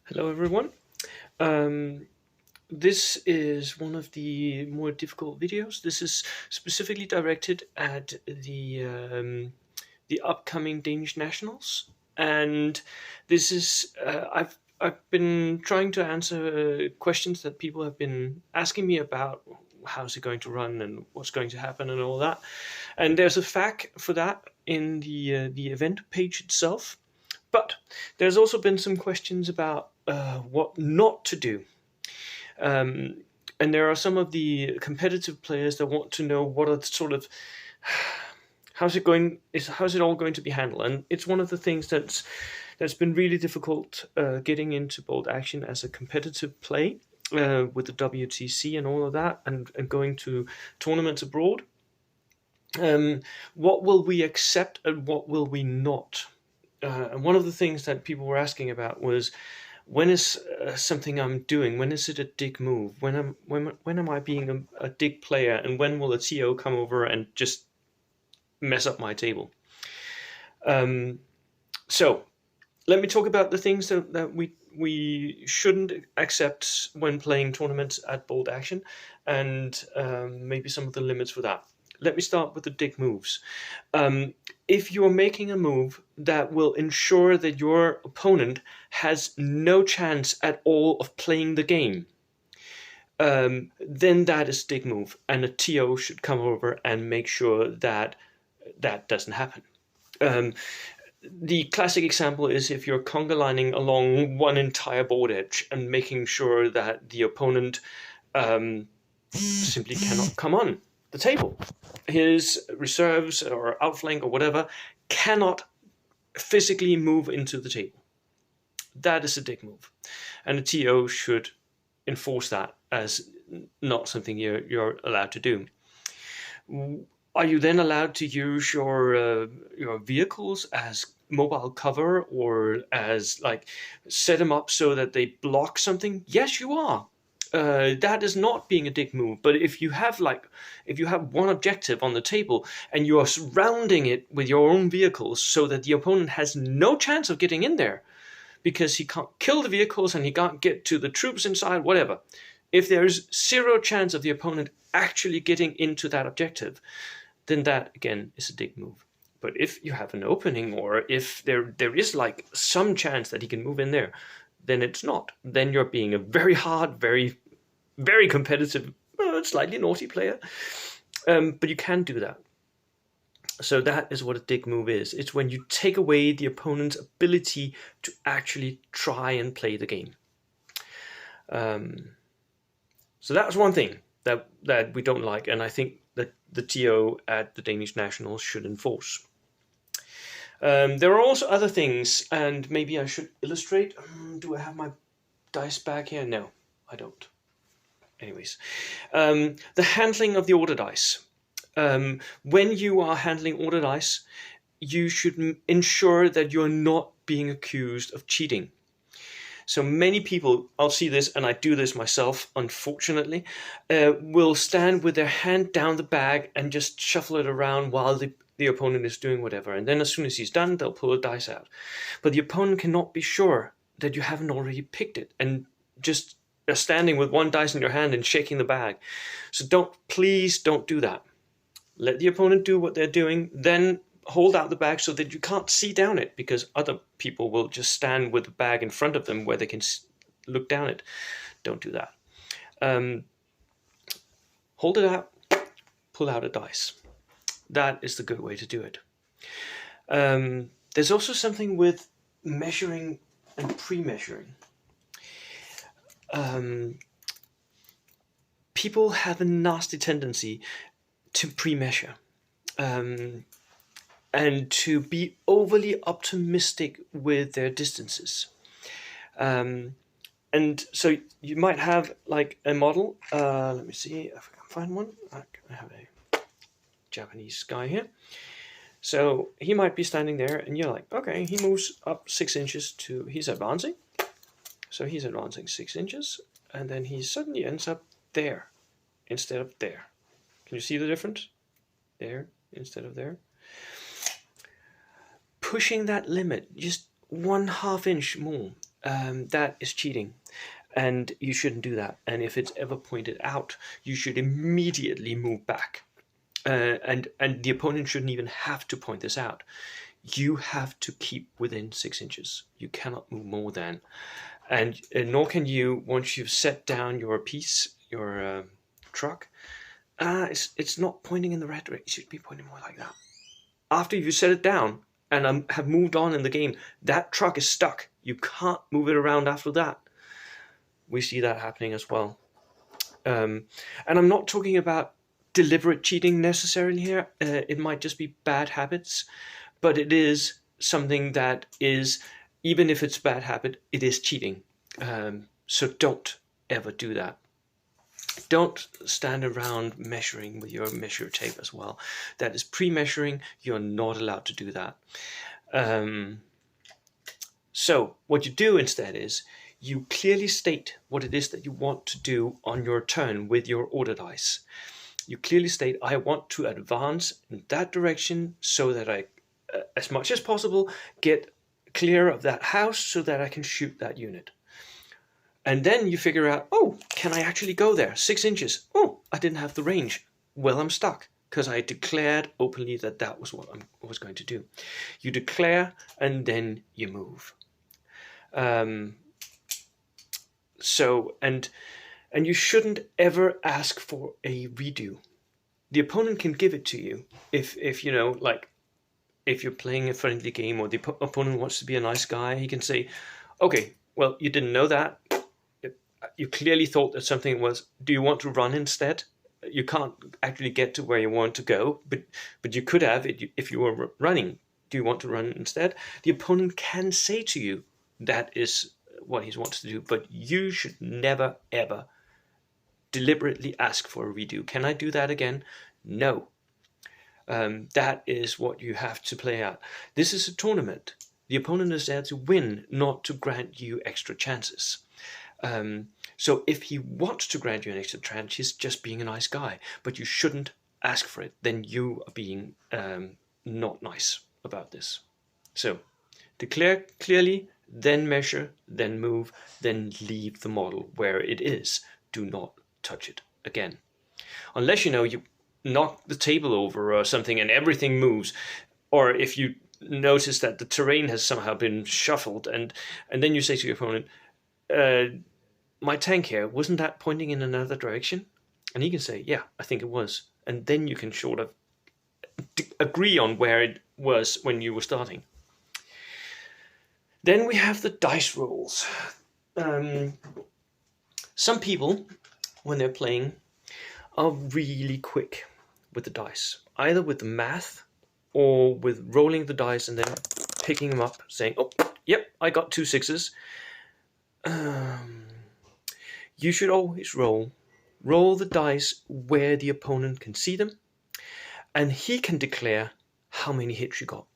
Hello, everyone. Um, this is one of the more difficult videos. This is specifically directed at the upcoming Danish Nationals, and this is I've been trying to answer questions that people have been asking me about. How's it going to run, and what's going to happen, and all that. And there's a FAQ for that in the event page itself. But there's also been some questions about what not to do. Um, and there are some of the competitive players that want to know what are the sort of how's it all going to be handled. And it's one of the things that's been really difficult getting into bold action as a competitive play with the WTC and all of that, and going to tournaments abroad. What will we accept and what will we not? And one of the things that people were asking about was, when is something I'm doing? When is it a dig move? When am I being a dig player? And when will a TO come over and just mess up my table? So let me talk about the things that we shouldn't accept when playing tournaments at bold action, and maybe some of the limits for that. Let me start with the dig moves. If you're making a move that will ensure that your opponent has no chance at all of playing the game, then that is a dig move, and a TO should come over and make sure that that doesn't happen. The classic example is if you're conga lining along one entire board edge and making sure that the opponent simply cannot come on the table. His reserves or outflank or whatever cannot physically move into the table. That is a dig move, and a TO should enforce that as not something you're allowed to do. Are you then allowed to use your vehicles as mobile cover, or as like set them up so that they block something? Yes, you are. That is not being a dig move. But if you have one objective on the table and you are surrounding it with your own vehicles so that the opponent has no chance of getting in there because he can't kill the vehicles and he can't get to the troops inside, whatever. If there's zero chance of the opponent actually getting into that objective, then that again is a dig move. But if you have an opening, or if there is like some chance that he can move in there, then it's not. Then you're being a very hard, very, very competitive, slightly naughty player. But you can do that. So that is what a dig move is. It's when you take away the opponent's ability to actually try and play the game. So that's one thing that we don't like, and I think that the TO at the Danish Nationals should enforce. There are also other things, and maybe I should illustrate. Do I have my dice bag here? No, I don't. Anyways, the handling of the order dice. When you are handling order dice, you should ensure that you're not being accused of cheating. So many people, I'll see this, and I do this myself, unfortunately, will stand with their hand down the bag and just shuffle it around while the opponent is doing whatever. And then as soon as he's done, they'll pull a dice out. But the opponent cannot be sure that you haven't already picked it, and just standing with one dice in your hand and shaking the bag. So please don't do that. Let the opponent do what they're doing, then hold out the bag so that you can't see down it, because other people will just stand with the bag in front of them where they can look down it. Don't do that. Hold it out, pull out a dice. That is the good way to do it. There's also something with measuring and pre-measuring. People have a nasty tendency to pre-measure. And to be overly optimistic with their distances. And so you might have like a model. Let me see if I can find one. I have a Japanese guy here. So he might be standing there, and you're like, okay, he moves up 6 inches he's advancing. So he's advancing 6 inches, and then he suddenly ends up there instead of there. Can you see the difference? There instead of there. Pushing that limit just 1/2 inch more that is cheating. And you shouldn't do that. And if it's ever pointed out, you should immediately move back. And the opponent shouldn't even have to point this out. You have to keep within 6 inches. You cannot move more than. And nor can you, once you've set down your piece, your truck, it's not pointing in the red direction. It should be pointing more like that. After you set it down and have moved on in the game, that truck is stuck. You can't move it around after that. We see that happening as well. And I'm not talking about deliberate cheating necessarily here. It might just be bad habits, but it is something that is, even if it's a bad habit, it is cheating. So don't ever do that. Don't stand around measuring with your measure tape as well. That is pre-measuring. You're not allowed to do that. So what you do instead is you clearly state what it is that you want to do on your turn with your order dice. You clearly state, I want to advance in that direction so that I, as much as possible, get clear of that house so that I can shoot that unit. And then you figure out, oh, can I actually go there? 6 inches. Oh, I didn't have the range. Well, I'm stuck because I declared openly that that was what I was going to do. You declare and then you move. And you shouldn't ever ask for a redo. The opponent can give it to you if you know, like, if you're playing a friendly game or the opponent wants to be a nice guy, he can say, okay, well, you didn't know that. You clearly thought that something was, do you want to run instead? You can't actually get to where you want to go, but you could have if you were running. Do you want to run instead? The opponent can say to you that is what he wants to do, but you should never, ever deliberately ask for a redo. Can I do that again? No. That is what you have to play out. This is a tournament. The opponent is there to win, not to grant you extra chances. So if he wants to grant you an extra chance, he's just being a nice guy, but you shouldn't ask for it. Then you are being not nice about this. So declare clearly, then measure, then move, then leave the model where it is. Do not touch it again. Unless you knock the table over or something and everything moves, or if you notice that the terrain has somehow been shuffled, and then you say to your opponent, my tank here, wasn't that pointing in another direction? And he can say, yeah, I think it was. And then you can sort of agree on where it was when you were starting. Then we have the dice rolls. Some people, when they're playing, are really quick with the dice, either with the math or with rolling the dice and then picking them up, saying, oh, yep, I got 2 6s. You should always roll the dice where the opponent can see them, and he can declare how many hits you got,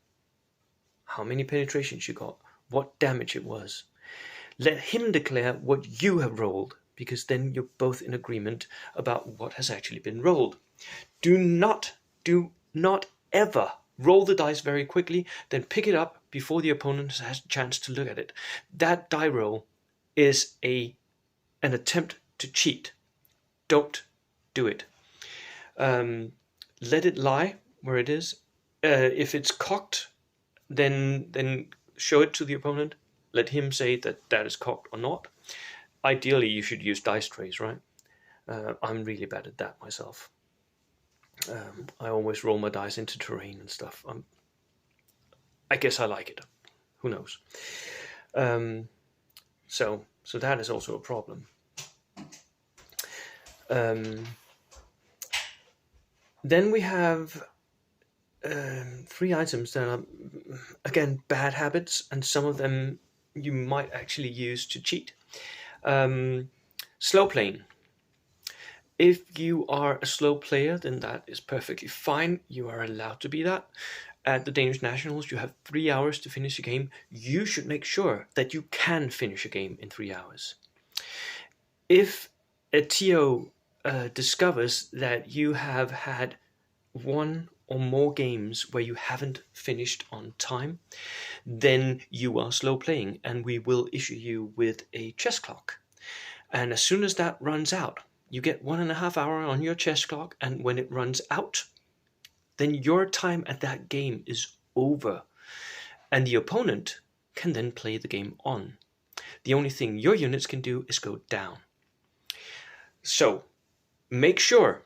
how many penetrations you got, what damage it was. Let him declare what you have rolled, because then you're both in agreement about what has actually been rolled. Do not ever roll the dice very quickly, then pick it up before the opponent has a chance to look at it. That die roll is an attempt to cheat. Don't do it. Let it lie where it is. If it's cocked, then show it to the opponent. Let him say that is cocked or not. Ideally, you should use dice trays, right? I'm really bad at that myself. I always roll my dice into terrain and stuff. I guess I like it. Who knows? So that is also a problem. Then we have 3 items that are, again, bad habits, and some of them you might actually use to cheat. Slow playing. If you are a slow player, then that is perfectly fine. You are allowed to be that. At the Danish Nationals, you have 3 hours to finish a game. You should make sure that you can finish a game in 3 hours. If a TO discovers that you have had 1 or more games where you haven't finished on time, then you are slow playing, and we will issue you with a chess clock. And as soon as that runs out, you get 1.5 hours on your chess clock, and when it runs out, then your time at that game is over, and the opponent can then play the game on. The only thing your units can do is go down. So make sure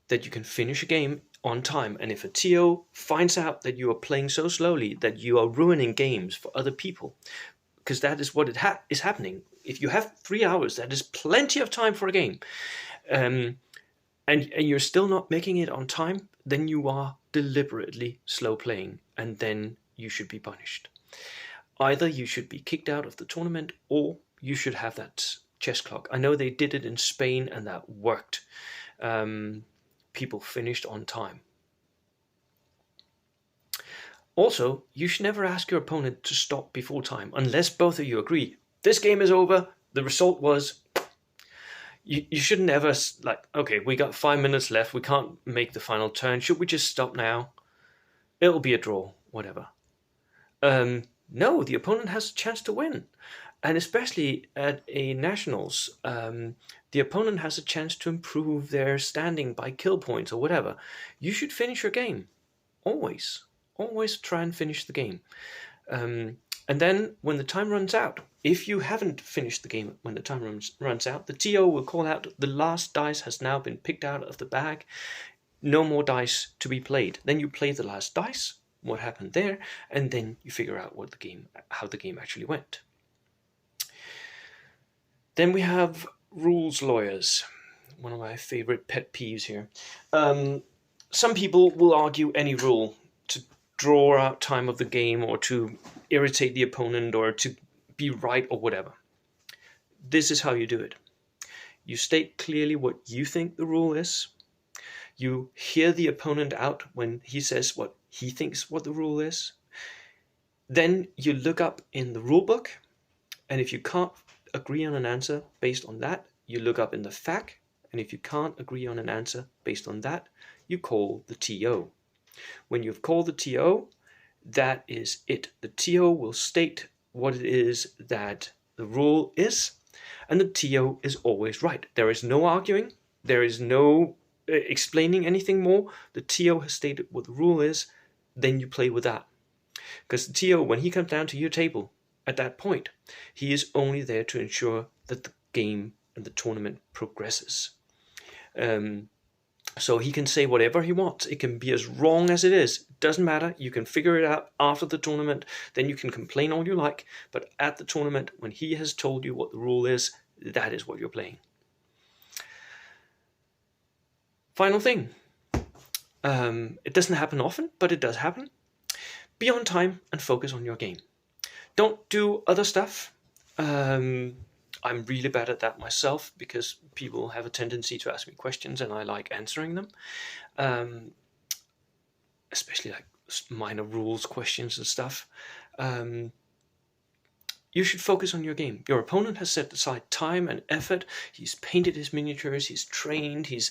that you can finish a game on time, and if a TO finds out that you are playing so slowly that you are ruining games for other people, because that is what is happening. If you have 3 hours, that is plenty of time for a game, and you're still not making it on time, then you are deliberately slow playing, and then you should be punished. Either you should be kicked out of the tournament, or you should have that chess clock. I know they did it in Spain, and that worked. People finished on time. Also, you should never ask your opponent to stop before time, unless both of you agree. This game is over, the result was... You shouldn't ever, like, okay, we got 5 minutes left, we can't make the final turn, should we just stop now? It'll be a draw, whatever. No, the opponent has a chance to win. And especially at a Nationals, the opponent has a chance to improve their standing by kill points or whatever. You should finish your game. Always. Always try and finish the game. And then when the time runs out, if you haven't finished the game when the time runs out, the TO will call out, the last dice has now been picked out of the bag. No more dice to be played. Then you play the last dice, what happened there, and then you figure out how the game actually went. Then we have rules lawyers, one of my favorite pet peeves here. Some people will argue any rule to draw out time of the game, or to irritate the opponent, or to be right, or whatever. This is how you do it. You state clearly what you think the rule is. You hear the opponent out when he says what he thinks what the rule is. Then you look up in the rule book, and if you can't agree on an answer based on that, you look up in the FAQ, and if you can't agree on an answer based on that, you call the TO. When you've called the TO, that is it. The TO will state what it is that the rule is, and the TO is always right. There is no arguing, there is no explaining anything more. The TO has stated what the rule is, then you play with that. Because the TO, when he comes down to your table at that point, he is only there to ensure that the game and the tournament progresses. So he can say whatever he wants. It can be as wrong as it is. It doesn't matter. You can figure it out after the tournament. Then you can complain all you like. But at the tournament, when he has told you what the rule is, that is what you're playing. Final thing. It doesn't happen often, but it does happen. Be on time and focus on your game. Don't do other stuff. I'm really bad at that myself, because people have a tendency to ask me questions and I like answering them. Especially like minor rules questions and stuff. You should focus on your game. Your opponent has set aside time and effort. He's painted his miniatures, he's trained, he's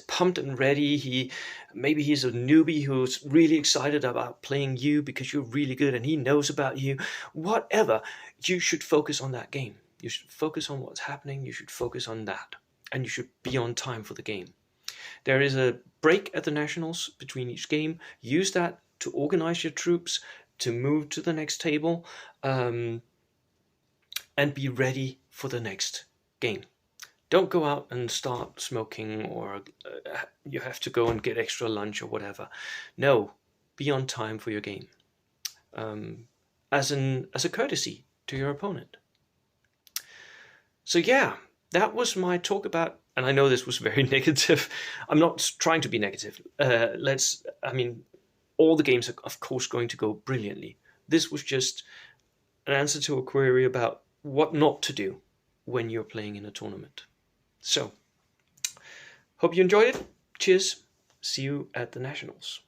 pumped and ready. Maybe he's a newbie who's really excited about playing you because you're really good and he knows about you. Whatever, you should focus on that game. You should focus on what's happening, you should focus on that. And you should be on time for the game. There is a break at the Nationals between each game. Use that to organize your troops, to move to the next table, and be ready for the next game. Don't go out and start smoking, or you have to go and get extra lunch or whatever. No, be on time for your game. As a courtesy to your opponent. So yeah, that was my talk about, and I know this was very negative. I'm not trying to be negative. All the games are of course going to go brilliantly. This was just an answer to a query about what not to do when you're playing in a tournament. So, hope you enjoyed it. Cheers. See you at the Nationals.